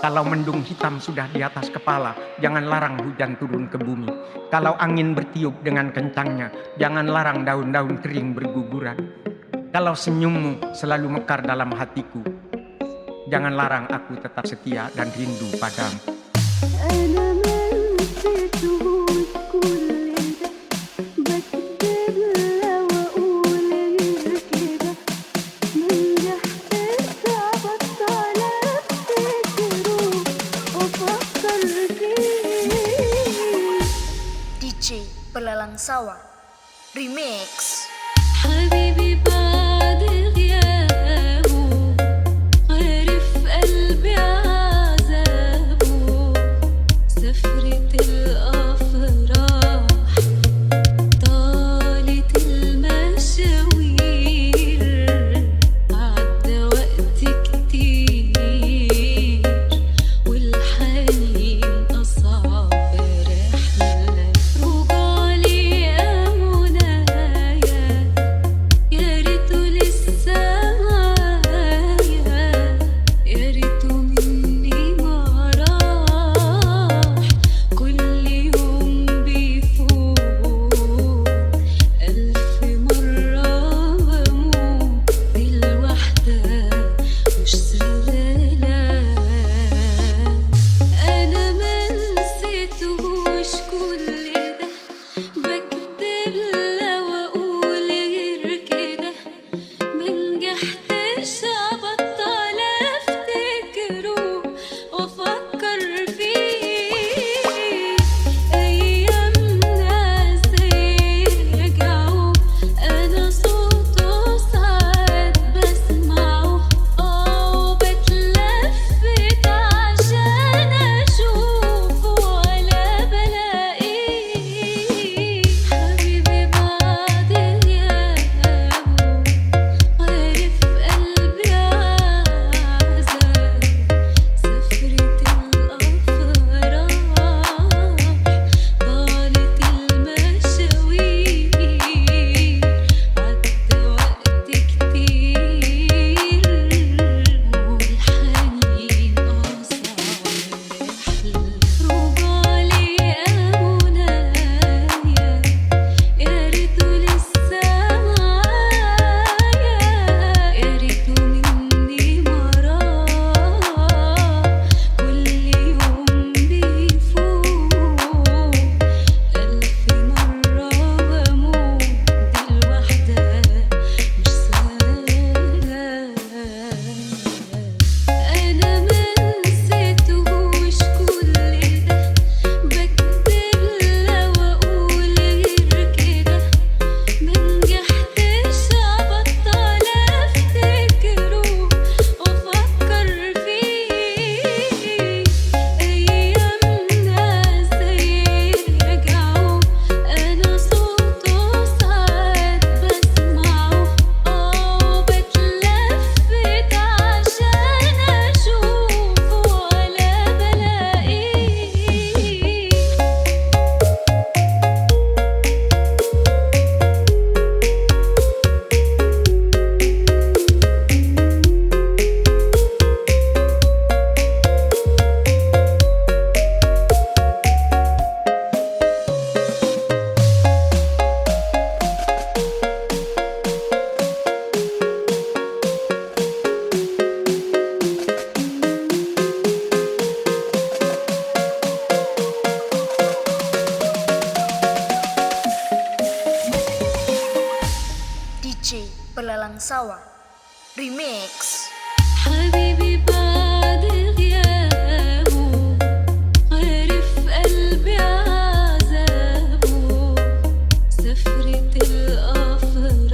Kalau mendung hitam sudah di atas kepala, jangan larang hujan turun ke bumi. Kalau angin bertiup dengan kencangnya, jangan larang daun-daun kering berguguran. Kalau senyummu selalu mekar dalam hatiku, jangan larang aku tetap setia dan rindu padamu. DJ Pelalang Sawah Remix. حبيبي بعد غيابه عارف قلبي عذابه سفرة الأفراح طالت المشاوير عدى وقت كتير والحنين أصعب رحلة رجعلي يا منايا يا ريته لسه معايا يا ريته مني ما راح كل يوم بيفوت ألف مرة بموت بالوحدة مش سهلة أنا ما نسيتهوش كل ده بكدب لو أقول غير كده منجحتش أبطل أفتكره وأفكر فيه أيامنا ازاي رجعوا أنا صوته ساعات بسمعه وبتلفت عشان أشوفه ولا بلاقيه حبيبي بعد غيابه عارف قلبي عذاب سفرة الأفراح طالت المشاوير عدى وقت كتير والحنين أصعب رحلة رجعلي يا منايا يا ريته لسه معايا يا ريته مني ما راح كل يوم بيفوت ألف مرة بموت بالوحدة مش سهلة أنا ما نسيتهوش كل ده بكدب لو أقول غير كده منجحتش أبطل أفتكره وأفكر فيه أيامنا ازاي رجعوا أنا صوته ساعات بسمعه وبتلفت عشان أشوفه ولا بلاقيه DJ Pelalang Sawah Remix. حبيبي بعد غيابه عارف قلبي عذابه سفرة الأفراح